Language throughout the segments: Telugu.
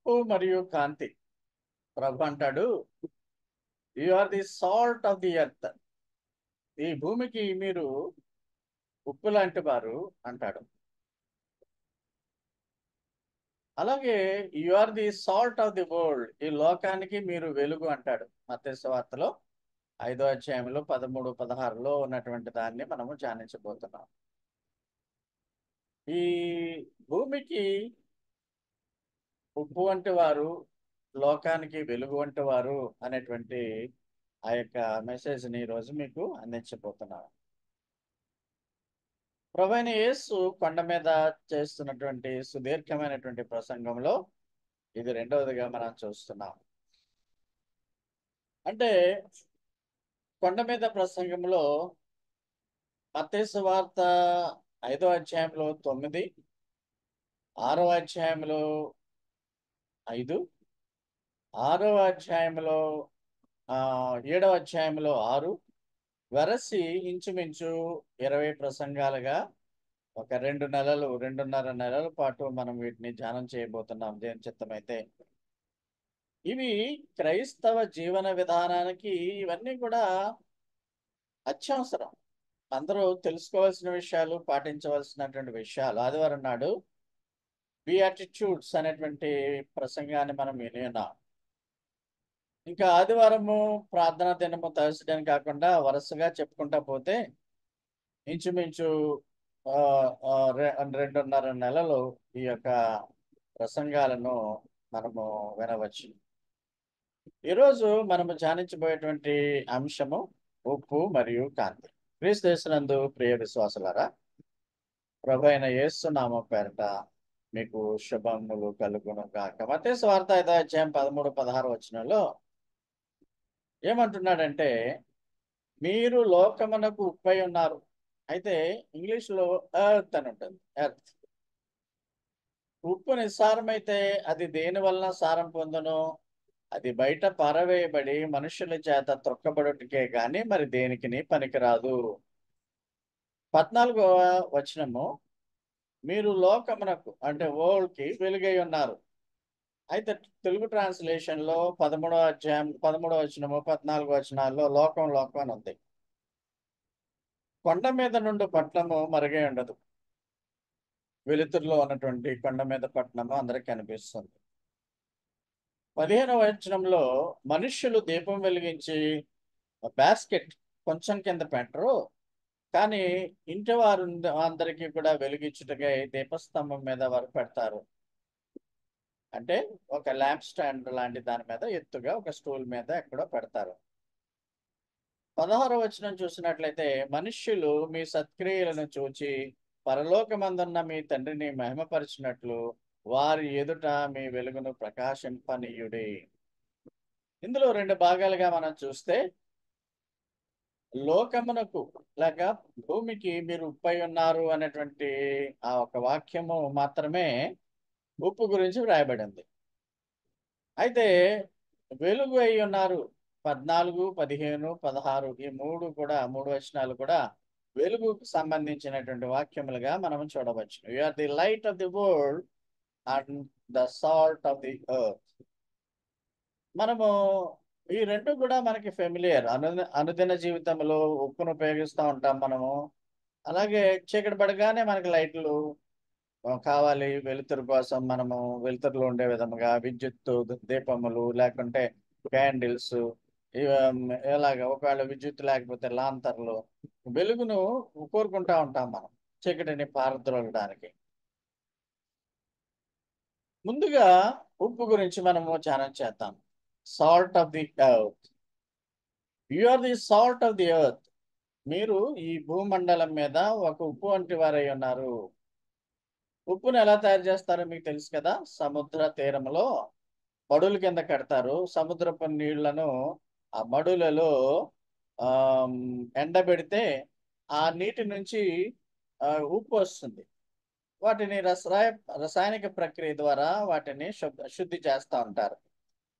ఉప్పు మరియు కాంతి. ప్రభు అంటాడు, you are the salt of the earth. ఈ భూమికి మీరు ఉప్పు లాంటి వారు అంటాడు. అలాగే you are the salt of the world. ఈ లోకానికి మీరు వెలుగు అంటాడు. మత్తయి సువార్తలో 5వ అధ్యాయంలో 13, 16లో ఉన్నటువంటి దాన్ని మనము ధ్యానించబోతున్నాం. ఈ భూమికి ఉప్పు వంటి వారు, లోకానికి వెలుగు వంటి వారు అనేటువంటి ఆ యొక్క మెసేజ్ని ఈరోజు మీకు అందించబోతున్నాను. ప్రభువైన యేసు కొండ మీద చేస్తున్నటువంటి సుదీర్ఘమైనటువంటి ప్రసంగంలో ఇది రెండవదిగా మనం చూస్తున్నాం. అంటే కొండ మీద ప్రసంగంలో మత్తయి సువార్త 5వ అధ్యాయంలో 9, 6వ అధ్యాయంలో 5, 6వ అధ్యాయంలో 7వ అధ్యాయంలో 6 వెరసి ఇంచుమించు 20 ప్రసంగాలుగా ఒక 2.5 నెలల పాటు మనం వీటిని ధ్యానం చేయబోతున్నాం దేవుని చిత్తమైతే. ఇవి క్రైస్తవ జీవన విధానానికి ఇవన్నీ కూడా అత్యవసరం. అందరూ తెలుసుకోవాల్సిన విషయాలు, పాటించవలసినటువంటి విషయాలు. ఆదివారం నాడు బియాటిట్యూడ్స్ అనేటువంటి ప్రసంగాన్ని మనం విని ఉన్నాం. ఇంకా ఆదివారము ప్రార్థనా దినము థర్స్డే అని కాకుండా వరుసగా చెప్పుకుంటా పోతే ఇంచుమించు 2.5 నెలలు ఈ యొక్క ప్రసంగాలను మనము వినవచ్చు. ఈరోజు మనము ధ్యానించబోయేటువంటి అంశము ఉప్పు మరియు కాంతి. క్రీస్తు యేసునందు ప్రియ విశ్వాసులారా, ప్రభు అయిన యేసు నామం పేరట మీకు శుభములు కలుగును గాక. మత్తయి సువార్త 5వ అధ్యాయం 13, 16 వచనంలో ఏమంటున్నాడంటే, మీరు లోకమునకు ఉప్పై ఉన్నారు. అయితే ఇంగ్లీష్లో ఎర్త్ అని ఉంటుంది. ఎర్త్. ఉప్పు నిస్సారమైతే అది దేని వలన సారం పొందును? అది బయట పారవేయబడి మనుషుల చేత త్రొక్కబడుటకే గాని మరి దేనికిని పనికిరాదు. 14వ వచనము, మీరు లోకమునకు అంటే వరల్డ్‌కి వెలుగై ఉన్నారు. అయితే తెలుగు ట్రాన్స్‌లేషన్‌లో 13వ అధ్యాయం 13వ వచనము, 14 వచనాల్లో లోకం లోకం అని ఉంది. కొండ మీద నుండి పట్టణము మరుగై ఉండదు. వెలుతురులో ఉన్నటువంటి కొండ మీద పట్టణము అందరికి కనిపిస్తుంది. 15వ వచనంలో మనుష్యులు దీపం వెలిగించి బాస్కెట్ కొంచెం కింద పెట్టరు, కానీ ఇంటి వారు అందరికీ కూడా వెలిగించుటకై దీపస్తంభం మీద వారు పెడతారు. అంటే ఒక ల్యాంప్ స్టాండ్ లాంటి దాని మీద ఎత్తుగా ఒక స్టూల్ మీద ఎక్కడో పెడతారు. 16వ వచనం చూసినట్లయితే, మనుష్యులు మీ సత్క్రియలను చూచి పరలోకమందున్న మీ తండ్రిని మహిమపరిచినట్లు వారి ఎదుట మీ వెలుగును ప్రకాశింపనీయుడి. ఇందులో 2 భాగాలుగా మనం చూస్తే, లోకమునకు లేక భూమికి మీరు ఉప్పై ఉన్నారు అనేటువంటి ఆ ఒక వాక్యము మాత్రమే ఉప్పు గురించి వ్రాయబడింది. అయితే వెలుగు అయి ఉన్నారు 14, 15, 16 ఈ 3 వచనాలు కూడా వెలుగుకు సంబంధించినటువంటి వాక్యములుగా మనం చూడవచ్చు. You are the light of the world and the salt of the earth. మనము ఈ 2 కూడా మనకి ఫెమిలియర్. అనుదిన జీవితంలో ఉప్పును ఉపయోగిస్తూ ఉంటాం మనము. అలాగే చీకటి పడగానే మనకి లైట్లు కావాలి. వెలుతురు కోసం మనము వెలుతురులో ఉండే విధముగా విద్యుత్తు దీపములు లేకుంటే క్యాండిల్స్ ఇలాగ ఒకవేళ విద్యుత్ లేకపోతే లాంతర్లు వెలుగును కోరుకుంటా ఉంటాం మనం చీకటిని పారద్రోలడానికి. ముందుగా ఉప్పు గురించి మనము ధ్యానం చేద్దాం. Salt of the earth. You are the salt of the earth. మీరు ఈ భూమండలం మీద ఒక ఉప్పు వంటి వారై ఉన్నారు. ఉప్పును ఎలా తయారు చేస్తారో మీకు తెలుసు కదా. సముద్ర తీరంలో మడుల కింద కడతారు. సముద్రపు నీళ్లను ఆ మడులలో ఎండబెడితే ఆ నీటి నుంచి ఉప్పు వస్తుంది. వాటిని రసాయనిక ప్రక్రియ ద్వారా వాటిని శుద్ధి చేస్తూ ఉంటారు.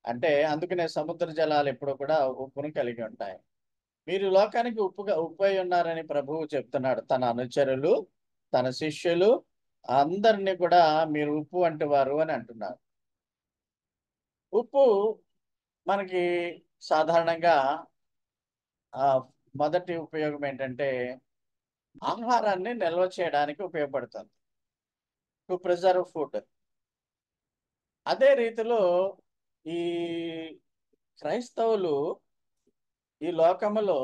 అంటే అందుకనే సముద్ర జలాలు ఎప్పుడు కూడా ఉప్పును కలిగి ఉంటాయి. మీరు లోకానికి ఉప్పై ఉన్నారని ప్రభువు చెప్తున్నాడు. తన అనుచరులు, తన శిష్యులు అందరినీ కూడా మీరు ఉప్పు వంటి వారు అని అంటున్నారు. ఉప్పు మనకి సాధారణంగా ఆ, మొదటి ఉపయోగం ఏంటంటే ఆహారాన్ని నిల్వ చేయడానికి ఉపయోగపడుతుంది, టు ప్రిజర్వ్ ఫుడ్. అదే రీతిలో ఈ క్రైస్తవులు ఈ లోకములో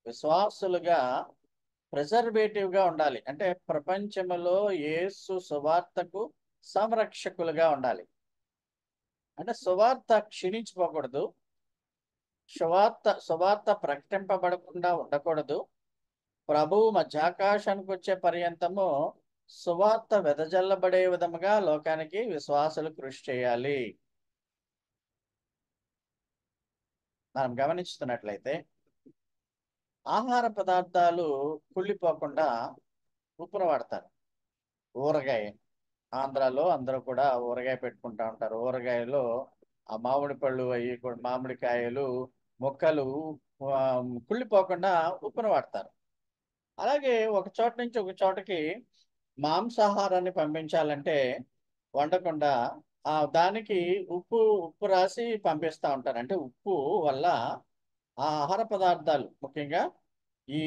విశ్వాసులుగా ప్రిజర్వేటివ్గా ఉండాలి. అంటే ప్రపంచములో యేసు సువార్తకు సంరక్షకులుగా ఉండాలి. అంటే సువార్త క్షీణించిపోకూడదు, సువార్త ప్రకటింపబడకుండా ఉండకూడదు. ప్రభువు మధ్యాకాశానికి వచ్చే పర్యంతము సువార్త వెదజల్లబడే విధముగా లోకానికి విశ్వాసులు కృషి చేయాలి. మనం గమనిస్తున్నట్లయితే ఆహార పదార్థాలు కుళ్ళిపోకుండా ఉప్పును వాడతారు. ఊరగాయ, ఆంధ్రాలో అందరూ కూడా ఊరగాయ పెట్టుకుంటా ఉంటారు. ఊరగాయలో ఆ మామిడి పళ్ళు అవి కూడా, మామిడికాయలు ముక్కలు ఆ, కుళ్ళిపోకుండా ఉప్పును వాడతారు. అలాగే ఒక చోట నుంచి ఒక చోటకి మాంసాహారాన్ని పంపించాలంటే వండకుండా దానికి ఉప్పు రాసి పంపిస్తూ ఉంటారు. అంటే ఉప్పు వల్ల ఆ ఆహార పదార్థాలు, ముఖ్యంగా ఈ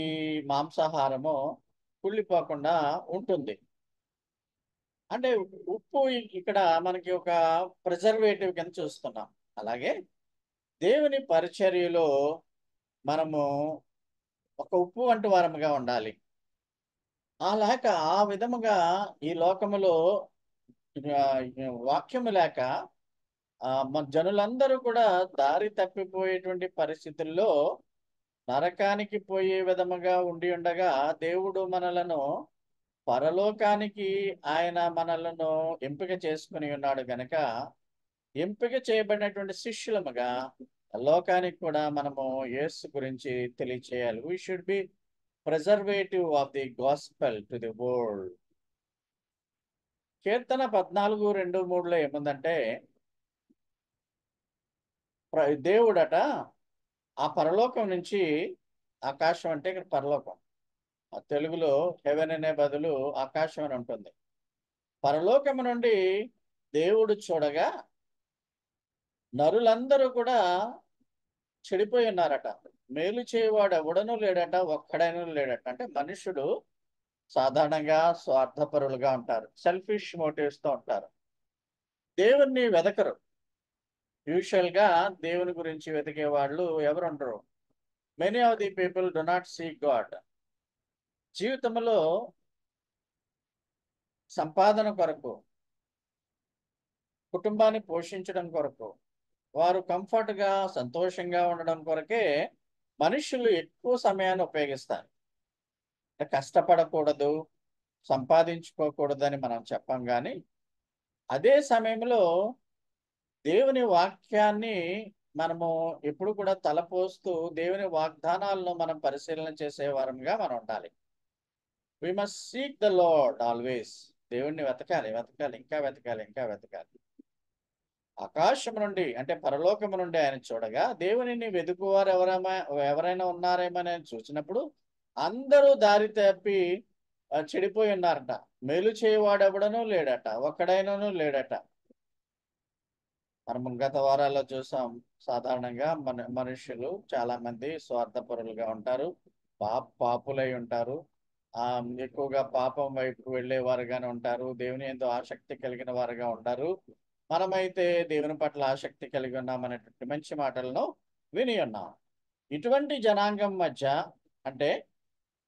మాంసాహారము కుళ్ళిపోకుండా ఉంటుంది. అంటే ఉప్పు ఇక్కడ మనకి ఒక ప్రిజర్వేటివ్ కింద చూస్తున్నాం. అలాగే దేవుని పరిచర్యలో మనము ఒక ఉప్పు వంటి వారముగా ఉండాలి. ఆ విధముగా ఈ లోకములో ఆ, వాక్యము లేక మన జనులందరూ కూడా దారి తప్పిపోయేటువంటి పరిస్థితుల్లో నరకానికి పోయే విధముగా ఉండి ఉండగా దేవుడు మనలను పరలోకానికి ఆయన మనలను ఎంపిక చేసుకుని ఉన్నాడు గనక, ఎంపిక చేయబడినటువంటి శిష్యులముగా లోకానికి కూడా మనము యేసు గురించి తెలియచేయాలి. We should be preservative of the gospel to the world. కీర్తన 14:2-3లో ఏముందంటే, దేవుడట ఆ పరలోకం నుంచి, ఆకాశం అంటే ఇక్కడ పరలోకం, ఆ తెలుగులో హెవెన్ అనే బదులు ఆకాశం అని ఉంటుంది. పరలోకము నుండి దేవుడు చూడగా నరులందరూ కూడా చెడిపోయి ఉన్నారట. మేలు చేయవాడు ఎవడనూ లేడట, ఒక్కడైనా లేడట. అంటే మనుషుడు సాధారణంగా స్వార్థపరులుగా ఉంటారు, సెల్ఫిష్ మోటివ్స్ తో ఉంటారు, దేవుణ్ణి వెదకరు. యూజువల్ గా దేవుని గురించి వెతికే వాళ్ళు ఎవరు ఉండరు. Many of the people do not seek God. జీవితంలో సంపాదన కొరకు, కుటుంబాన్ని పోషించడం కొరకు, వారు కంఫర్ట్ గా సంతోషంగా ఉండడం కొరకే మనుషులు ఎక్కువ సమయాన్ని ఉపయోగిస్తారు. అంటే కష్టపడకూడదు, సంపాదించుకోకూడదని మనం చెప్పం, కానీ అదే సమయంలో దేవుని వాక్యాన్ని మనము ఎప్పుడు కూడా తలపోస్తూ దేవుని వాగ్దానాలను మనం పరిశీలన చేసే వారంగా మనం ఉండాలి. We must seek the Lord always. దేవుణ్ణి వెతకాలి, వెతకాలి, ఇంకా వెతకాలి, ఇంకా వెతకాలి. ఆకాశం నుండి అంటే పరలోకము నుండి ఆయన చూడగా దేవునిని వెతుకువారు ఎవరైనా ఉన్నారేమో అని ఆయన చూసినప్పుడు అందరూ దారి తప్పి చెడిపోయి ఉన్నారట. మేలు చేయవాడెవడనూ లేడట, ఒక్కడైనను లేడట. మనం గత వారాల్లో చూసాం. సాధారణంగా మనుషులు చాలా మంది స్వార్థపరులుగా ఉంటారు, పాపులై ఉంటారు. ఎక్కువగా పాపం వైపు వెళ్ళే వారుగానే ఉంటారు, దేవుని ఎంతో ఆసక్తి కలిగిన వారుగా ఉంటారు. మనమైతే దేవుని పట్ల ఆసక్తి కలిగి ఉన్నామనేటువంటి మంచి మాటలను విని ఉన్నాం. ఇటువంటి జనాంగం మధ్య, అంటే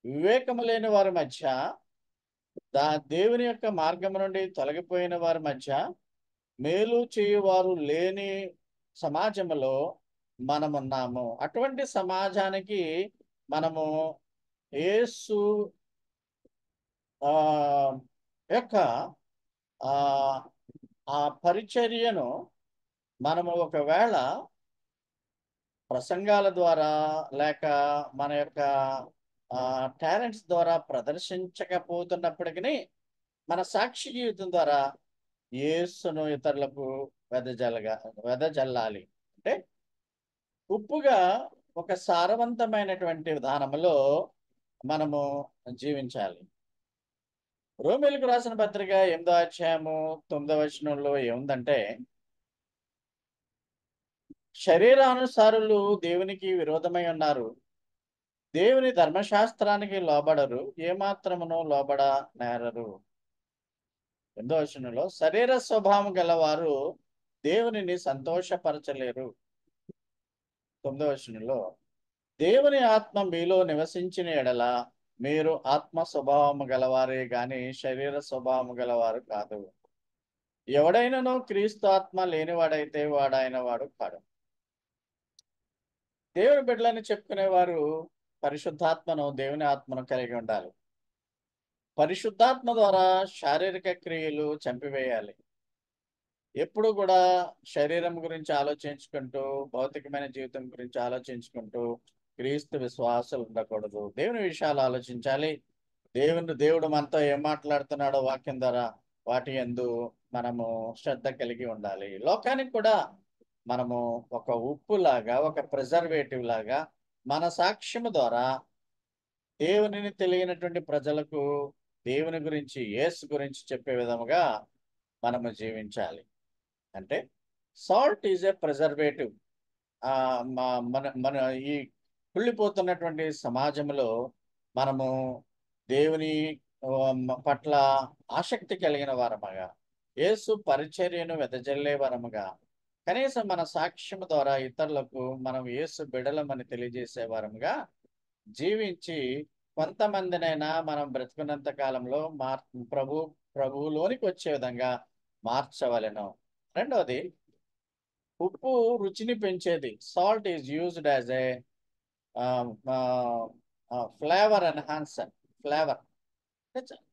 వివేకము లేని వారి మధ్య, దేవుని యొక్క మార్గం నుండి తొలగిపోయిన వారి మధ్య, మేలు చేయువారు లేని సమాజంలో మనమున్నాము. అటువంటి సమాజానికి మనము యేసు ఆ యొక్క ఆ ఆ పరిచర్యను మనము ఒకవేళ ప్రసంగాల ద్వారా లేక మన యొక్క టాలెంట్స్ ద్వారా ప్రదర్శించకపోతున్నప్పటికీ మన సాక్షి జీవితం ద్వారా యేసును ఇతరులకు వెదజల్లాలి. అంటే ఉప్పుగా ఒక సారవంతమైనటువంటి విధానంలో మనము జీవించాలి. రోమీయులకు రాసిన పత్రిక 8వ అధ్యాయము 9వ వచనంలో ఏముందంటే, శరీరానుసారులు దేవునికి విరోధమై ఉన్నారు. దేవుని ధర్మశాస్త్రానికి లోబడరు, ఏమాత్రమును లోబడ నేరరు. 8వ వచనంలో శరీర స్వభావం గలవారు దేవునిని సంతోషపరచలేరు. 9వ వచనంలో దేవుని ఆత్మ మీలో నివసించిన ఎడల మీరు ఆత్మ స్వభావము గలవారే గాని శరీర స్వభావము గలవారు కాదు. ఎవడైనను క్రీస్తు ఆత్మ లేనివాడైతే వాడాయన వాడు కాడు. దేవుని బిడ్డలని చెప్పుకునేవారు పరిశుద్ధాత్మను, దేవుని ఆత్మను కలిగి ఉండాలి. పరిశుద్ధాత్మ ద్వారా శారీరక క్రియలు చంపివేయాలి. ఎప్పుడు కూడా శరీరం గురించి ఆలోచించుకుంటూ, భౌతికమైన జీవితం గురించి ఆలోచించుకుంటూ క్రీస్తు విశ్వాసాలు ఉండకూడదు. దేవుని విషయాలు ఆలోచించాలి. దేవుడు మనతో ఏం మాట్లాడుతున్నాడో వాక్యం ద్వారా వాటి యందు మనము శ్రద్ధ కలిగి ఉండాలి. లోకానికి కూడా మనము ఒక ఉప్పులాగా, ఒక ప్రిజర్వేటివ్ లాగా మన సాక్ష్యము ద్వారా దేవునిని తెలియనటువంటి ప్రజలకు దేవుని గురించి, యేసు గురించి చెప్పే విధముగా మనము జీవించాలి. అంటే సాల్ట్ ఈజ్ ఏ ప్రిజర్వేటివ్. మన మన ఈ కుళ్ళిపోతున్నటువంటి సమాజంలో మనము దేవుని పట్ల ఆసక్తి కలిగిన వారముగా, యేసు పరిచర్యను వెదజల్లే వారముగా, కనీసం మన సాక్ష్యం ద్వారా ఇతరులకు మనం యేసు బిడలమని తెలియజేసే వారముగా జీవించి కొంతమందినైనా మనం బ్రతుకున్నంత కాలంలో ప్రభువులోనికి వచ్చే విధంగా మార్చవలెను. రెండవది, ఉప్పు రుచిని పెంచేది. Salt is used as a flavour enhancer. Flavour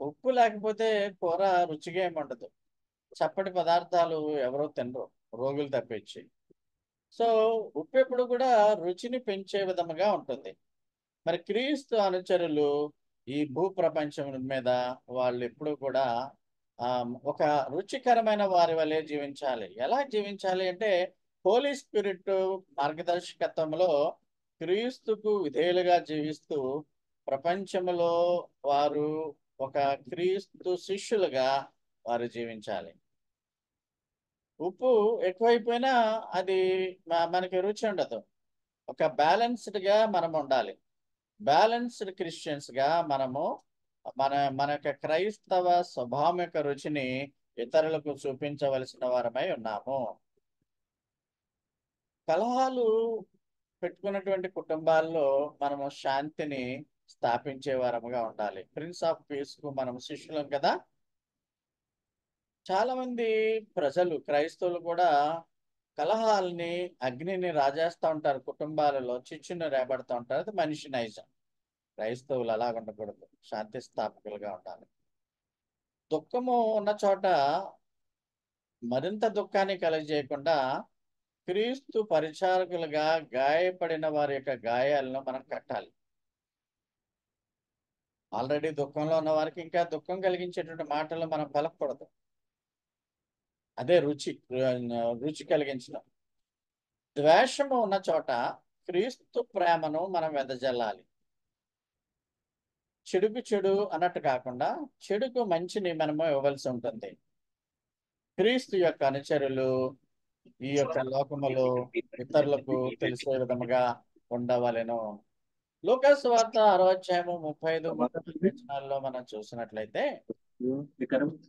ఉప్పు లేకపోతే కూర రుచిగా ఏముండదు. చప్పటి పదార్థాలు ఎవరో తినరు, రోగులు తప్పించి. సో ఉప్పు ఎప్పుడు కూడా రుచిని పెంచే విధముగా ఉంటుంది. మరి క్రీస్తు అనుచరులు ఈ భూ ప్రపంచం మీద వాళ్ళు ఎప్పుడు కూడా ఒక రుచికరమైన వారి వలె జీవించాలి. ఎలా జీవించాలి అంటే హోలీ స్పిరిట్ మార్గదర్శకత్వంలో క్రీస్తుకు విధేయులుగా జీవిస్తూ ప్రపంచంలో వారు ఒక క్రీస్తు శిష్యులుగా వారు జీవించాలి. ఉప్పు ఎక్కువైపోయినా అది మనకి రుచి ఉండదు. ఒక బ్యాలెన్స్డ్గా మనం ఉండాలి. బ్యాలెన్స్డ్ క్రిస్టియన్స్గా మనము మన యొక్క క్రైస్తవ స్వభావం యొక్క రుచిని ఇతరులకు చూపించవలసిన వారమై ఉన్నాము. కలహాలు పెట్టుకున్నటువంటి కుటుంబాల్లో మనము శాంతిని స్థాపించే వారముగా ఉండాలి. ప్రిన్స్ ఆఫ్ పీస్ కు మనం శిష్యులం కదా. చాలా మంది ప్రజలు, క్రైస్తవులు కూడా కలహాలని, అగ్నిని రాజేస్తూ ఉంటారు. కుటుంబాలలో చిచ్చుని రేపడుతూ ఉంటారు. అది మనిషి నైజం. క్రైస్తవులు అలా ఉండకూడదు, శాంతి స్థాపకులుగా ఉండాలి. దుఃఖము ఉన్న చోట మరింత దుఃఖాన్ని కలుగజేయకుండా క్రీస్తు పరిచారకులుగా గాయపడిన వారి యొక్క గాయాలను మనం కట్టాలి. ఆల్రెడీ దుఃఖంలో ఉన్న వారికి ఇంకా దుఃఖం కలిగించేటువంటి మాటలు మనం పలకూడదు. అదే రుచి కలిగించడం. ద్వేషము ఉన్న చోట క్రీస్తు ప్రేమను మనం వెదజల్లాలి. చెడుకు చెడు అన్నట్టు కాకుండా చెడుకు మంచిని మనము ఇవ్వవలసి ఉంటుంది. క్రీస్తు యొక్క అనుచరులు ఈ యొక్క లోకములో ఇతరులకు తెలిసే విధముగా ఉండవలెను. లూకాసు సువార్త 6వ అధ్యాయము 35 వచనాల్లో మనం చూసినట్లయితే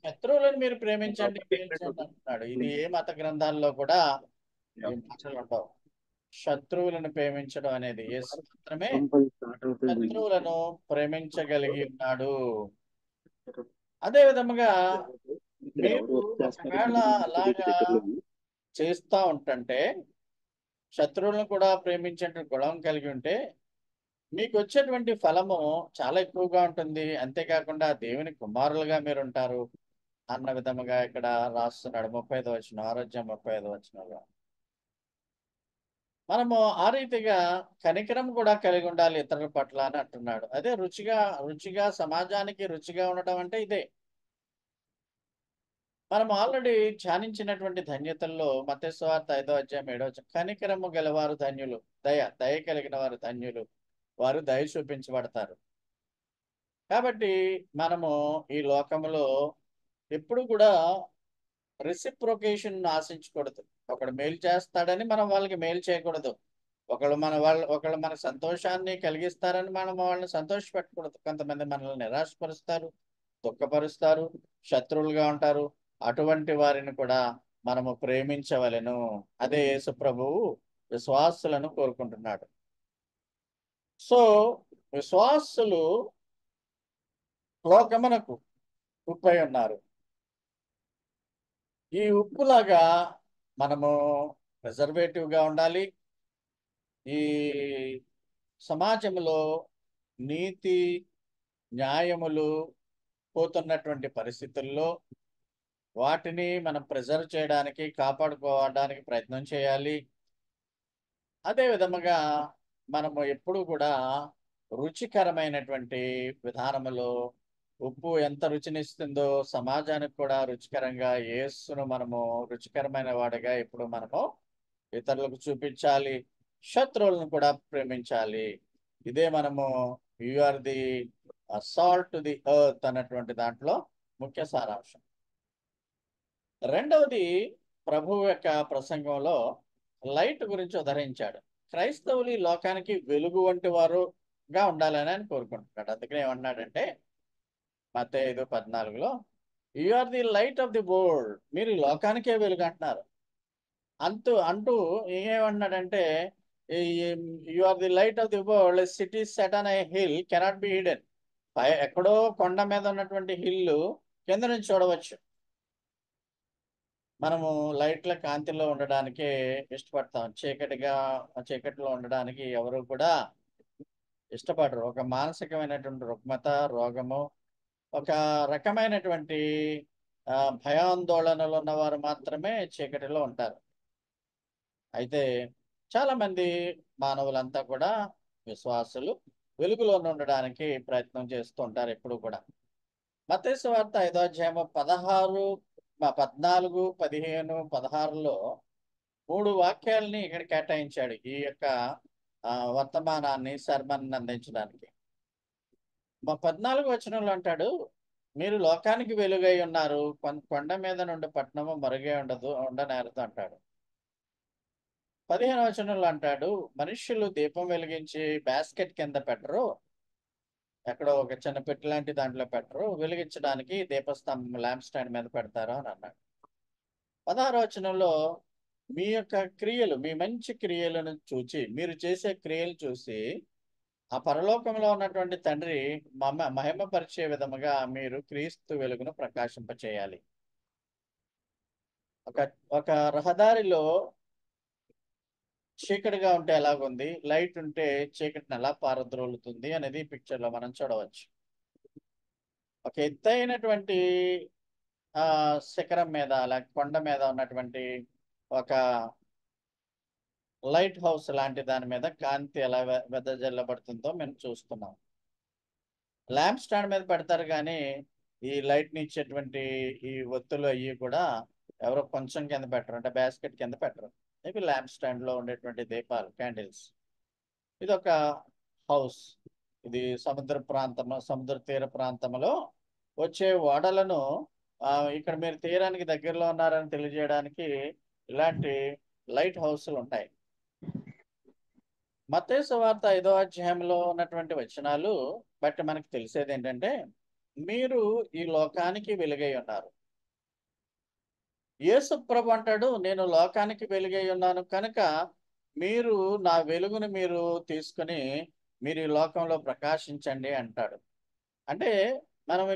శత్రువులను మీరు ప్రేమించండి అంటున్నాడు. ఇది ఏ మత గ్రంథాల్లో కూడా ఈ మాటలు ఉండవు. శత్రువులను ప్రేమించడం అనేది యేసు మాత్రమే శత్రువులను ప్రేమించగలిగి ఉన్నాడు. అదే విధముగా మీరు ఒకవేళ అలాగా చేస్తూ ఉంటుంటే, శత్రువులను కూడా ప్రేమించే గుణం కలిగి ఉంటే మీకు వచ్చేటువంటి ఫలము చాలా ఎక్కువగా ఉంటుంది. అంతేకాకుండా దేవుని కుమారులుగా మీరు ఉంటారు అన్న విధముగా ఇక్కడ రాస్తున్నాడు. 35వ వచనం, 6వ అధ్యాయం 35వ వచనంలో మనము ఆ రీతిగా కనికరం కూడా కలిగి ఉండాలి ఇతరుల పట్ల అని అంటున్నాడు. అదే రుచిగా సమాజానికి రుచిగా ఉండటం అంటే ఇదే. మనం ఆల్రెడీ ధ్యానించినటువంటి ధన్యతల్లో మత్తయి సువార్త 5వ అధ్యాయం 7వ వచనం, కనికరము గలవారు ధన్యులు, దయ కలిగిన వారు ధన్యులు, వారు దయ చూపించబడతారు. కాబట్టి మనము ఈ లోకంలో ఎప్పుడు కూడా రెసిప్రొకేషన్ ఆశించకూడదు. ఒకడు మేలు చేస్తాడని మనం వాళ్ళకి మేలు చేయకూడదు. ఒకళ్ళు మన సంతోషాన్ని కలిగిస్తారని మనం వాళ్ళని సంతోషపెట్టకూడదు. కొంతమంది మనల్ని నిరాశపరుస్తారు, దుఃఖపరుస్తారు, శత్రువులుగా ఉంటారు. అటువంటి వారిని కూడా మనము ప్రేమించవలెను. అదే యేసు ప్రభువు విశ్వాసులను కోరుకుంటున్నాడు. సో విశ్వాసులు లోకమునకు ఉప్పై ఉన్నారు. ఈ ఉప్పులాగా మనము ప్రిజర్వేటివ్గా ఉండాలి. ఈ సమాజంలో నీతి న్యాయములు పోతున్నటువంటి పరిస్థితుల్లో వాటిని మనం ప్రిజర్వ్ చేయడానికి, కాపాడుకోవడానికి ప్రయత్నం చేయాలి. అదే విధముగా మనము ఎప్పుడు కూడా రుచికరమైనటువంటి విధానములో ఉప్పు ఎంత రుచినిస్తుందో సమాజానికి కూడా రుచికరంగా యేసును మనము రుచికరమైన వాడిగా ఎప్పుడు మనము ఇతరులకు చూపించాలి. శత్రువులను కూడా ప్రేమించాలి. ఇదే మనము you are the salt to the earth అన్నటువంటి దాంట్లో ముఖ్య సారాంశం. రెండవది, ప్రభువు యొక్క ప్రసంగంలో లైట్ గురించి ఉదహరించాడు. క్రైస్తవులు ఈ లోకానికి వెలుగు వంటి వారుగా ఉండాలని ఆయన కోరుకుంటున్నాడు. అందుకనే ఏమన్నాడంటే మత్తయి 5:14లో you are the light of the world, మీరు ఈ లోకానికే వెలుగు అంటున్నారు. అంటూ ఏమన్నాడంటే you are the light of the world, city set on a hill cannot be hidden. ఎక్కడో కొండ మీద ఉన్నటువంటి హిల్లు కింద నుంచి చూడవచ్చు. మనము లైట్ల కాంతిలో ఉండడానికే ఇష్టపడతాం. చీకటిలో ఉండడానికి ఎవరు కూడా ఇష్టపడరు. ఒక మానసికమైనటువంటి రుగ్మత, రోగము, ఒక రకమైనటువంటి భయాందోళనలు ఉన్నవారు మాత్రమే చీకటిలో ఉంటారు. అయితే చాలా మంది మానవులంతా కూడా విశ్వాసులు వెలుగులో ఉండడానికి ప్రయత్నం చేస్తూ ఉంటారు ఎప్పుడు కూడా. మత్తయి సువార్త 5వ అధ్యాయము 14, 15, 16లో 3 వాక్యాలని ఇక్కడ కేటాయించాడు ఈ యొక్క వర్తమానాన్ని, సర్మన్ అందించడానికి. 14వ వచనంలో అంటాడు, మీరు లోకానికి వెలుగై ఉన్నారు, కొండ మీద నుండి పట్టణము మరుగే ఉండనేరదు అంటాడు. 15వ వచనంలో అంటాడు, మనుష్యులు దీపం వెలిగించి బాస్కెట్ కింద పెట్టరు, ఎక్కడో ఒక చిన్న పెట్టి లాంటి దాంట్లో పెట్టరు, వెలిగించడానికి దీపస్తంభం ల్యాంప్ స్టాండ్ మీద పెడతారు అని అన్నాడు. 16వ వచనంలో మీ యొక్క క్రియలు, మీ మంచి క్రియలను చూచి, మీరు చేసే క్రియలు చూసి ఆ పరలోకంలో ఉన్నటువంటి తండ్రి మహిమపరిచే విధముగా మీరు క్రీస్తు వెలుగును ప్రకాశింపచేయాలి. ఒక రహదారిలో చీకటిగా ఉంటే ఎలాగుంది, లైట్ ఉంటే చీకటిని ఎలా పారద్రోలుతుంది అనేది ఈ పిక్చర్ లో మనం చూడవచ్చు. ఒక ఎత్తైనటువంటి శిఖరం మీద లేక కొండ మీద ఉన్నటువంటి ఒక లైట్ హౌస్ లాంటి దాని మీద కాంతి ఎలా వెదజల్లబడుతుందో మేము చూస్తున్నాం. ల్యాంప్ స్టాండ్ మీద పెడతారు కానీ ఈ లైట్ని ఇచ్చేటువంటి ఈ ఒత్తులు అవి కూడా ఎవరో కొంచెం కింద పెట్టరు, అంటే బాస్కెట్ కింద పెట్టరు. ఇవి ల్యాంప్ స్టాండ్ లో ఉండేటువంటి దీపాలు, క్యాండిల్స్. ఇది ఒక హౌస్. ఇది సముద్ర తీర ప్రాంతంలో వచ్చే ఓడలను ఇక్కడ మీరు తీరానికి దగ్గరలో ఉన్నారని తెలియజేయడానికి ఇలాంటి లైట్ హౌస్లు ఉంటాయి. మత్తయి సువార్త 5వ అధ్యాయంలో ఉన్నటువంటి వచనాలు బట్టి మనకు తెలిసేది ఏంటంటే, మీరు ఈ లోకానికి వెలుగై ఉన్నారు. యేసు ప్రభు అంటాడు, నేను లోకానికి వెలుగై ఉన్నాను కనుక మీరు నా వెలుగును మీరు తీసుకుని మీరు ఈ లోకంలో ప్రకాశించండి అంటాడు. అంటే మనం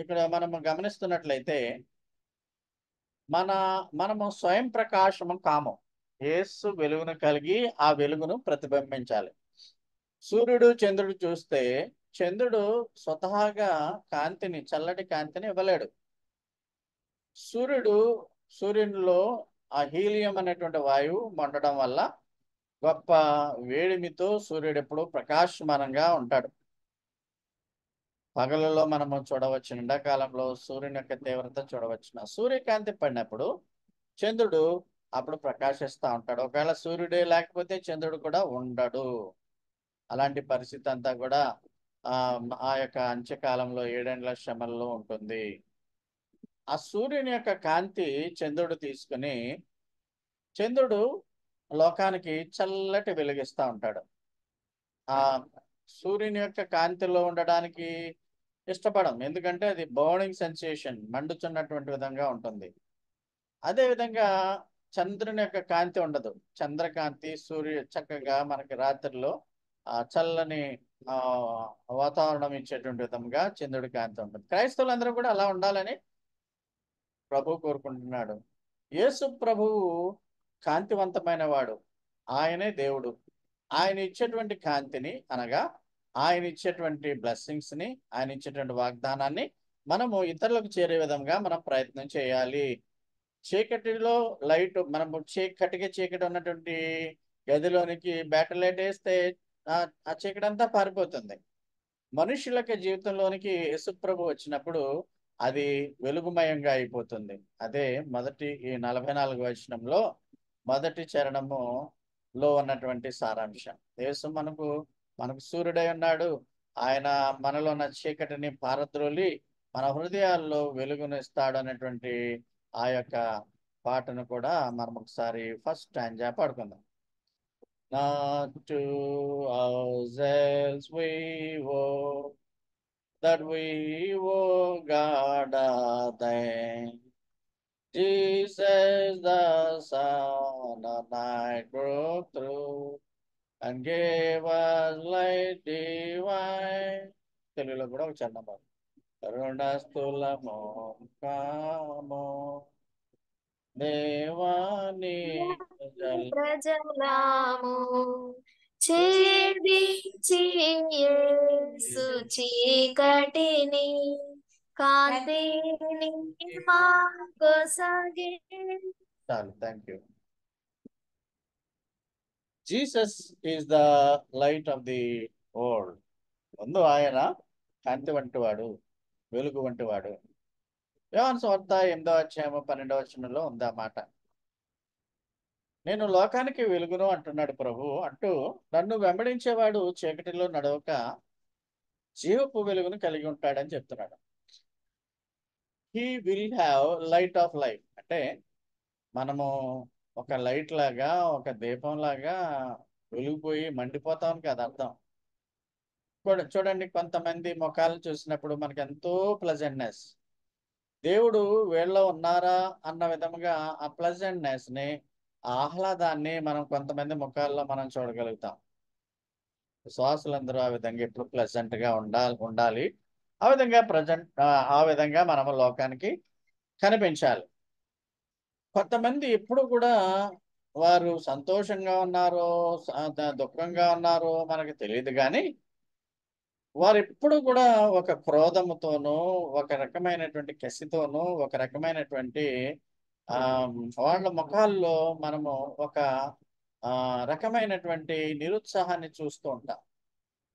ఇక్కడ మనము గమనిస్తున్నట్లయితే మనము స్వయం ప్రకాశము కాము. యేసు వెలుగును కలిగి ఆ వెలుగును ప్రతిబింబించాలి. సూర్యుడు చంద్రుడు చూస్తే చంద్రుడు స్వతహాగా చల్లటి కాంతిని ఇవ్వలేడు. సూర్యునిలో ఆ హీలియం అనేటువంటి వాయువు మండడం వల్ల గొప్ప వేడిమితో సూర్యుడు ఎప్పుడు ప్రకాశమానంగా ఉంటాడు. పగలలో మనము చూడవచ్చు, ఎండాకాలంలో సూర్యుని యొక్క తీవ్రత చూడవచ్చున. సూర్యకాంతి పడినప్పుడు చంద్రుడు అప్పుడు ప్రకాశిస్తూ ఉంటాడు. ఒకవేళ సూర్యుడే లేకపోతే చంద్రుడు కూడా ఉండడు. అలాంటి పరిస్థితి అంతా కూడా ఆ యొక్క అంత్యకాలంలో 7 ఏండ్ల శ్రమల్లో ఉంటుంది. ఆ సూర్యుని యొక్క కాంతి చంద్రుడు తీసుకుని, చంద్రుడు లోకానికి చల్లటి వెలుగిస్తా ఉంటాడు. ఆ సూర్యుని యొక్క కాంతిలో ఉండడానికి ఇష్టపడం. ఎందుకంటే అది బర్నింగ్ సెన్సేషన్, మండుచున్నటువంటి విధంగా ఉంటుంది. అదే విధంగా చంద్రుని యొక్క కాంతి ఉండదు. చంద్రకాంతి చక్కగా మనకి రాత్రిలో చల్లని వాతావరణం ఇచ్చేటువంటి విధంగా చంద్రుడి కాంతి ఉంటుంది. క్రైస్తవులందరూ కూడా అలా ఉండాలని ప్రభు కోరుకుంటున్నాడు. యేసు ప్రభువు కాంతివంతమైన వాడు. ఆయనే దేవుడు. ఆయన ఇచ్చేటువంటి కాంతిని, అనగా ఆయన ఇచ్చేటువంటి బ్లెస్సింగ్స్ ని, ఆయన ఇచ్చేటువంటి వాగ్దానాన్ని మనము ఇతరులకు చేరే విధంగా మనం ప్రయత్నం చేయాలి. చీకటిలో లైట్, మనము చీకటి ఉన్నటువంటి గదిలోనికి బ్యాటరీ లైట్ వేస్తే ఆ చీకటి అంతా పారిపోతుంది. మనుషులకి జీవితంలోనికి యేసుప్రభు వచ్చినప్పుడు అది వెలుగుమయంగా అయిపోతుంది. అదే మొదటి ఈ 44 వచనంలో మొదటి చరణములో ఉన్నటువంటి సారాంశం. యేసు మనకు సూర్యుడై ఉన్నాడు. ఆయన మనలో ఉన్న చీకటిని పారద్రోలి మన హృదయాల్లో వెలుగునిస్తాడు అనేటువంటి ఆ యొక్క పాటను కూడా మనం ఒకసారి ఫస్ట్ స్టాంజా పాడుకుందాం. Not to ourselves we woe, that we woe God are thine. Jesus the Son of night broke through and gave us light divine. తెలుగులో కూడా ఒక చరణం పాడు. కరుణస్థులము కాము దేవాని ప్రజలాము ఛేదించి యేసు చీకటిని కాంతిని మాకొసగే. చాలు, thank you. Jesus is the light of the world. ముందు ఆయన కాంతి వంటి వాడు, వెలుగు వంటి వాడు. యోహాను సువార్త 8వ అధ్యాయము 12వ వచనంలో ఉందా మాట. నేను లోకానికి వెలుగును అంటున్నాడు ప్రభు. అంటూ నన్ను వెంబడించేవాడు చీకటిలో నడవక జీవపు వెలుగును కలిగి ఉంటాడని చెప్తున్నాడు. He will have light of life. అంటే మనము ఒక లైట్ లాగా, ఒక దీపం లాగా వెలిగిపోయి మండిపోతామని కాదు అర్థం. చూడండి, కొంతమంది ముఖాలను చూసినప్పుడు మనకి ఎంతో ప్లెజెంట్నెస్. దేవుడు వీళ్ళలో ఉన్నారా అన్న విధముగా ఆ ప్లెజెంట్నెస్ ని, ఆహ్లాదాన్ని మనం కొంతమంది ముఖాల్లో మనం చూడగలుగుతాం. విశ్వాసులందరూ ఆ విధంగా ఎప్పుడు ప్లెజెంట్ గా ఉండాలి. ఆ విధంగా మనము లోకానికి కనిపించాలి. కొంతమంది ఎప్పుడు కూడా వారు సంతోషంగా ఉన్నారో దుఃఖంగా ఉన్నారో మనకు తెలియదు, కానీ వారు ఎప్పుడు కూడా ఒక క్రోధముతోనూ, ఒక రకమైనటువంటి కసితోనూ, ఒక రకమైనటువంటి వాళ్ళ ముఖాల్లో మనము ఒక రకమైనటువంటి నిరుత్సాహాన్ని చూస్తూ ఉంటాం.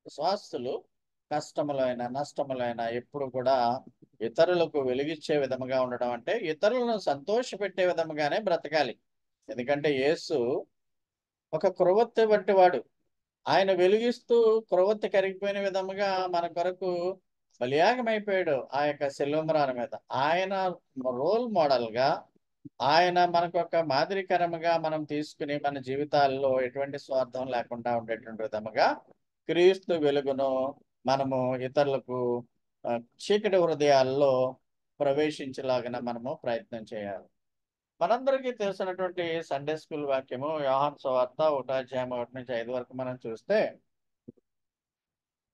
విశ్వాసులు కష్టములైన, నష్టములైన ఎప్పుడు కూడా ఇతరులకు వెలిగిచ్చే విధముగా ఉండడం, అంటే ఇతరులను సంతోషపెట్టే విధముగానే బ్రతకాలి. ఎందుకంటే యేసు ఒక క్రొవ్వొత్తి వంటి వాడు. ఆయన వెలిగిస్తూ క్రొవ్వొత్తి కరిగిపోయిన విధముగా మన కొరకు బలియాగమైపోయాడు ఆ యొక్క శిలువ మీద. ఆయన రోల్ మోడల్ గా, ఆయన మనకు ఒక మాదిరికరముగా మనం తీసుకుని మన జీవితాల్లో ఎటువంటి స్వార్థం లేకుండా ఉండేటువంటి విధముగా క్రీస్తు వెలుగును మనము ఇతరులకు చీకటి హృదయాల్లో ప్రవేశించేలాగా మనము ప్రయత్నం చేయాలి. మనందరికీ తెలిసినటువంటి సండే స్కూల్ వాక్యము యోహాను సువార్త 1వ అధ్యాయం 1 నుంచి 5 వరకు మనం చూస్తే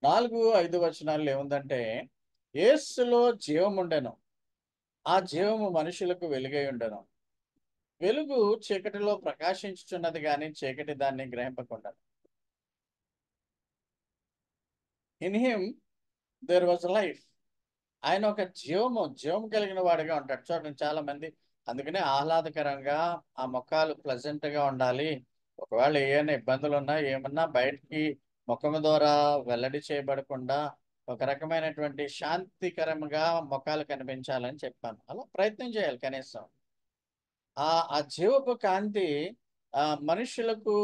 4, 5 వచనాల్లో ఏముందంటే, యేసులో జీవం ఉండెను, ఆ జీవము మనుషులకు వెలుగై ఉండెను. వెలుగు చీకటిలో ప్రకాశించుచున్నది కానీ చీకటి దాన్ని గ్రహింపకుండా. In him there was life. ఆయన ఒక జీవం కలిగిన వాడిగా ఉంటాడు. చూడండి, చాలా మంది అందుకనే ఆహ్లాదకరంగా ఆ ముఖాలు ప్లెజెంట్ గా ఉండాలి. ఒకవేళ ఏమైనా ఇబ్బందులు ఉన్నా, ఏమన్నా బయటికి ముఖము ద్వారా వెల్లడి చేయబడకుండా ఒక రకమైనటువంటి శాంతికరంగా ముఖాలు కనిపించాలని చెప్పాను. అలా ప్రయత్నం చేయాలి. కనీసం ఆ జీవపు కాంతి మనుషులకు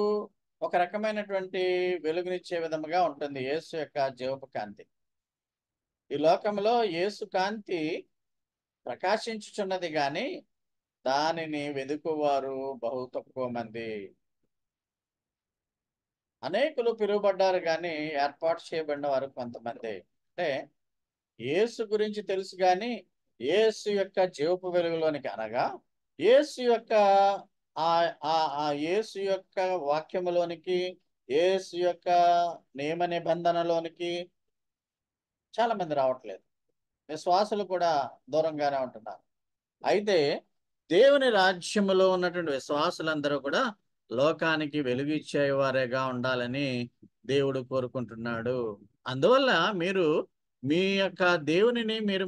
ఒక రకమైనటువంటి వెలుగునిచ్చే విధముగా ఉంటుంది. యేసు యొక్క జీవపు కాంతి. ఈ లోకంలో యేసు కాంతి ప్రకాశించుచున్నది గాని దానిని వెదుకువారు బహు తక్కువ మంది. అనేకులు పిలువబడ్డారు కానీ ఏర్పాటు చేయబడిన వారు కొంతమంది. అంటే యేసు గురించి తెలుసు కానీ యేసు యొక్క జీవపు వెలుగులోనికి, అనగా యేసు యొక్క ఆ ఆ ఆ యేసు యొక్క వాక్యములోనికి, యేసు యొక్క నియమ నిబంధనలోనికి చాలా మంది రావట్లేదు. విశ్వాసులు కూడా దూరంగానే ఉంటున్నారు. అయితే దేవుని రాజ్యములో ఉన్నటువంటి విశ్వాసులందరూ కూడా లోకానికి వెలుగు ఇచ్చేవారేగా ఉండాలని దేవుడు కోరుకుంటున్నాడు. అందువల్ల మీరు మీ యొక్క దేవునిని మీరు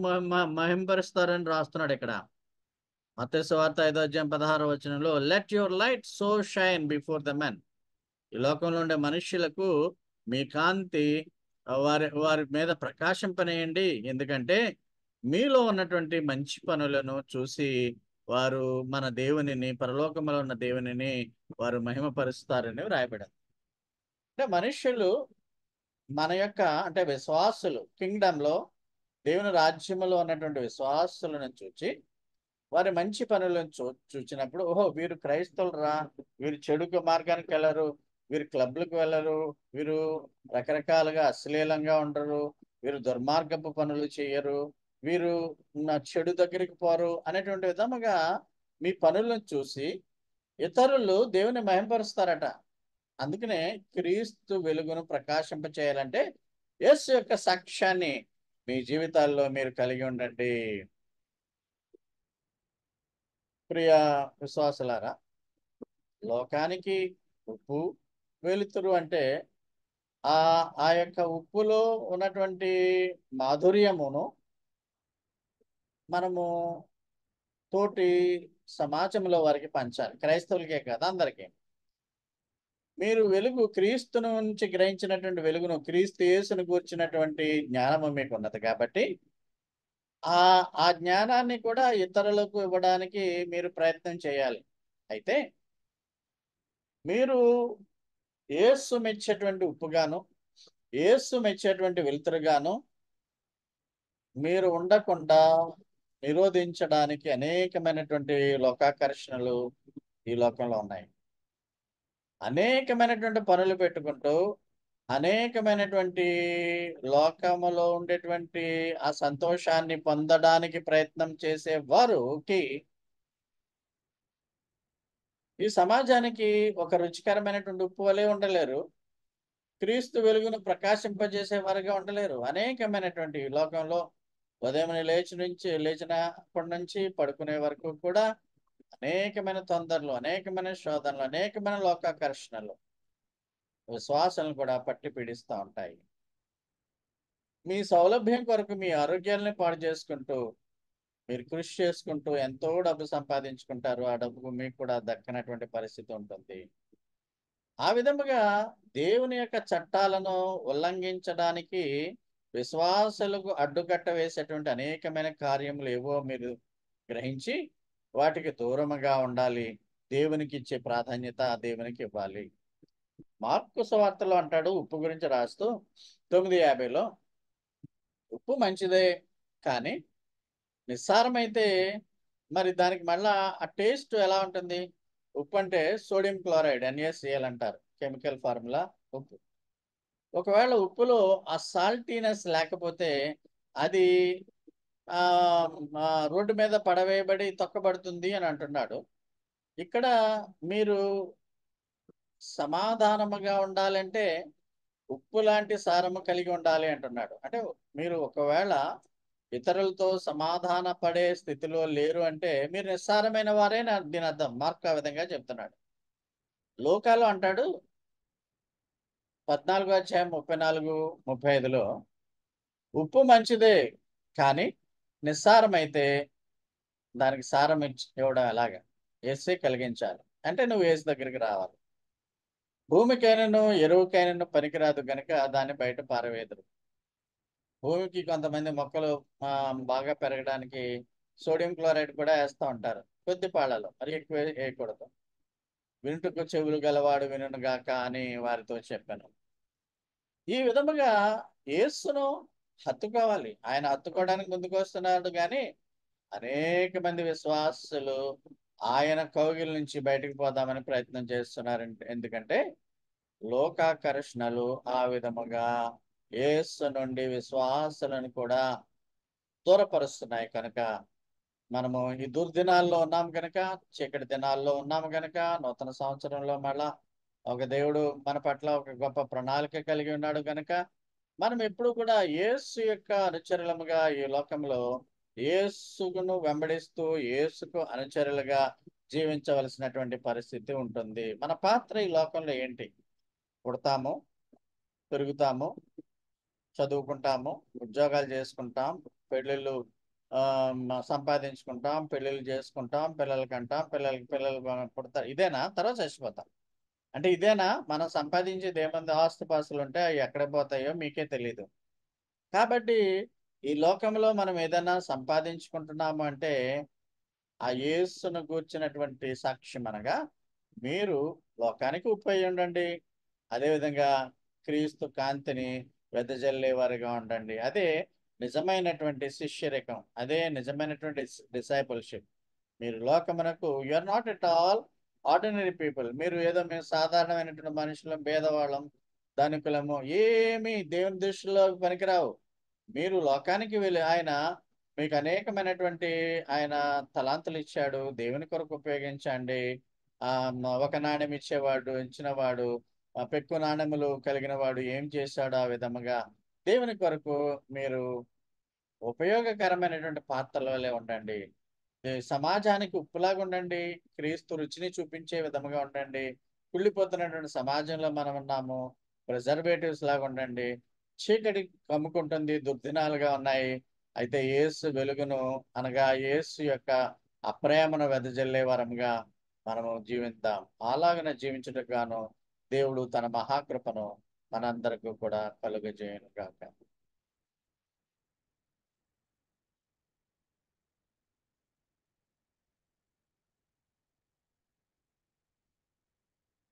మహింపరుస్తారని రాస్తున్నాడు ఇక్కడ. మత్తయి సువార్త 5:16 let your light so shine before the men. ఈ లోకంలో ఉండే మనుష్యులకు మీ కాంతి వారి వారి మీద ప్రకాశింపనేయండి. ఎందుకంటే మీలో ఉన్నటువంటి మంచి పనులను చూసి వారు మన దేవునిని, పరలోకంలో ఉన్న దేవునిని వారు మహిమపరుస్తారని వ్రాయబడింది. అంటే మనుష్యులు మన యొక్క, అంటే విశ్వాసులు, కింగ్డంలో దేవుని రాజ్యములో ఉన్నటువంటి విశ్వాసులను చూచి వారి మంచి పనులను చూచినప్పుడు, ఓహో వీరు క్రైస్తవులు రా, వీరు చెడుకు మార్గానికి వెళ్ళరు, వీరు క్లబ్లకు వెళ్ళరు, వీరు రకరకాలుగా అశ్లీలంగా ఉండరు, వీరు దుర్మార్గపు పనులు చేయరు, వీరు నా చెడు దగ్గరికి పోరు అనేటువంటి విధముగా మీ పనులను చూసి ఇతరులు దేవుని మహింపరుస్తారట. అందుకనే క్రీస్తు వెలుగును ప్రకాశింప చేయాలంటే యేసు యొక్క సాక్ష్యాన్ని మీ జీవితాల్లో మీరు కలిగి ఉండండి. ప్రియ విశ్వాసులారా, లోకానికి ఉప్పు వెలుతురు అంటే ఆ ఆ యొక్క ఉప్పులో ఉన్నటువంటి మాధుర్యమును మనము తోటి సమాజంలో వారికి పంచాలి. క్రైస్తవులకే కాదు, అందరికీ. మీరు వెలుగు, క్రీస్తు నుంచి గ్రహించినటువంటి వెలుగును, క్రీస్తు యేసును గూర్చినటువంటి జ్ఞానము మీకు ఉన్నది కాబట్టి ఆ ఆ జ్ఞానాన్ని కూడా ఇతరులకు ఇవ్వడానికి మీరు ప్రయత్నం చేయాలి. అయితే మీరు యేసు మెచ్చేటువంటి ఉప్పుగాను, యేసు మెచ్చేటువంటి వెలుతురుగాను మీరు ఉండకుండా నిరోధించడానికి అనేకమైనటువంటి లోకాకర్షణలు ఈ లోకంలో ఉన్నాయి. అనేకమైనటువంటి పనులు పెట్టుకుంటూ, అనేకమైనటువంటి లోకములో ఉండేటువంటి ఆ సంతోషాన్ని పొందడానికి ప్రయత్నం చేసే వారికి ఈ సమాజానికి ఒక రుచికరమైనటువంటి ఉప్పు వలె ఉండలేరు. క్రీస్తు వెలుగును ప్రకాశింపజేసే వారుగా ఉండలేరు. అనేకమైనటువంటి ఈ లోకంలో ఉదయం లేచినప్పటి నుంచి పడుకునే వరకు కూడా అనేకమైన తొందరలు, అనేకమైన శోధనలు, అనేకమైన లోకాకర్షణలు విశ్వాసాలను కూడా పట్టి పీడిస్తూ ఉంటాయి. మీ సౌలభ్యం కొరకు మీ ఆరోగ్యాలని పాడు చేసుకుంటూ, మీరు కృషి చేసుకుంటూ ఎంతో డబ్బు సంపాదించుకుంటారు. ఆ డబ్బు మీకు కూడా దక్కనటువంటి పరిస్థితి ఉంటుంది. ఆ విధముగా దేవుని యొక్క చట్టాలను ఉల్లంఘించడానికి విశ్వాసులకు అడ్డుకట్ట వేసేటువంటి అనేకమైన కార్యములు ఏవో మీరు గ్రహించి వాటికి దూరముగా ఉండాలి. దేవునికి ఇచ్చే ప్రాధాన్యత దేవునికి ఇవ్వాలి. మార్కు సువార్తలో అంటాడు, ఉప్పు గురించి రాస్తూ 9:50 ఉప్పు మంచిదే, కానీ నిస్సారమైతే మరి దానికి మళ్ళా ఆ టేస్ట్ ఎలా ఉంటుంది? ఉప్పు అంటే సోడియం క్లోరైడ్, NaCl అంటారు, కెమికల్ ఫార్ములా ఉప్పు. ఒకవేళ ఉప్పులో ఆ సాల్టీనెస్ లేకపోతే అది రోడ్డు మీద పడవేయబడి తొక్కబడుతుంది అని అంటున్నాడు. ఇక్కడ మీరు సమాధానముగా ఉండాలంటే ఉప్పు లాంటి సారము కలిగి ఉండాలి అంటున్నాడు. అంటే మీరు ఒకవేళ ఇతరులతో సమాధాన పడే స్థితిలో లేరు అంటే మీరు నిస్సారమైన వారే దీని అర్థం. మార్కు ఆ విధంగా చెప్తున్నాడు. లోకాలో అంటాడు 14:34-35 ఉప్పు మంచిదే, కానీ నిస్సారమైతే దానికి సారం ఇవ్వడం ఎలాగా? యేసే కలిగించాలి. అంటే నువ్వు యేసు దగ్గరికి రావాలి. భూమికైనను ఎరువుకైనను పనికిరాదు గనుక దాన్ని బయట పారవేదురు. భూమికి కొంతమంది మొక్కలు బాగా పెరగడానికి సోడియం క్లోరైడ్ కూడా వేస్తూ ఉంటారు కొద్ది పాళ్ళలో, మరి ఎక్కువ వేయకూడదు. వినుటకు చెవులు గలవాడు వినుగాక అని వారితో చెప్పాను. ఈ విధముగా యేసును హత్తుకోవాలి. ఆయన హత్తుకోవడానికి ముందుకు వస్తున్నాడు కానీ అనేక మంది విశ్వాసులు ఆయన కౌగిలి నుంచి బయటకు పోదామని ప్రయత్నం చేస్తున్నారు. ఎందుకంటే లోకాకర్షణలు ఆ విధముగా యేసు నుండి విశ్వాసులను కూడా దూరపరుస్తున్నాయి కనుక మనము ఈ దుర్దినాల్లో ఉన్నాం కనుక, చీకటి దినాల్లో ఉన్నాము కనుక, నూతన సంవత్సరంలో మళ్ళా ఒక దేవుడు మన పట్ల ఒక గొప్ప ప్రణాళిక కలిగి ఉన్నాడు కనుక మనం ఎప్పుడు కూడా యేసు యొక్క అనుచరులముగా ఈ లోకంలో యేసును వెంబడిస్తూ యేసుకు అనుచరులుగా జీవించవలసినటువంటి పరిస్థితి ఉంటుంది. మన పాత్ర ఈ లోకంలో ఏంటి? పుడతాము, పెరుగుతాము, చదువుకుంటాము, ఉద్యోగాలు చేసుకుంటాం, పెళ్ళిళ్ళు సంపాదించుకుంటాం, పెళ్ళిళ్ళు చేసుకుంటాం, పిల్లలకి అంటాం, పిల్లలు పుడతారు. ఇదేనా? తర్వాత చచ్చిపోతాం. అంటే ఇదేనా మనం సంపాదించేది? ఏమంది ఆస్తుపాస్తులు ఉంటే అవి ఎక్కడ పోతాయో మీకే తెలీదు. కాబట్టి ఈ లోకంలో మనం ఏదైనా సంపాదించుకుంటున్నాము అంటే ఆ యేసును గూర్చినటువంటి సాక్ష్యం అనగా మీరు లోకానికి ఉప్పై ఉండండి, అదేవిధంగా క్రీస్తు కాంతిని వెదజల్లేవారుగా ఉండండి. అదే నిజమైనటువంటి శిష్యరికం, అదే నిజమైనటువంటి డిసైపుల్షిప్. మీరు లోకమునకు you are not at all ordinary people. మీరు ఏదో మేము సాధారణమైనటువంటి మనుషులం, భేదవాళ్ళం, ధనికులము, ఏమీ దేవుని దృష్టిలో పనికిరావు. మీరు లోకానికి వెళ్ళి ఆయన మీకు అనేకమైనటువంటి ఆయన తలాంతులు ఇచ్చాడు, దేవుని కొరకు ఉపయోగించండి. ఒక నాణ్యం ఇచ్చేవాడు, ఇచ్చినవాడు, పెక్కు నాణ్యములు కలిగిన వాడు ఏం చేశాడు? ఆ విధముగా దేవుని కొరకు మీరు ఉపయోగకరమైనటువంటి పాత్రల వలె ఉండండి. సమాజానికి ఉప్పులాగా ఉండండి. క్రీస్తు రుచిని చూపించే విధముగా ఉండండి. కుళ్ళిపోతున్నటువంటి సమాజంలో మనం ఉన్నాము. ప్రిజర్వేటివ్స్ లాగా ఉండండి. చీకటి కమ్ముకుంటుంది, దుర్దినాలుగా ఉన్నాయి. అయితే యేసు వెలుగును అనగా యేసు యొక్క అప్రేమను వెదజల్లే వరంగా మనము జీవిద్దాం. అలాగనే జీవించుటకు గాను దేవుడు తన మహాకృపను మనందరికీ కూడా కలుగజేయును గాక.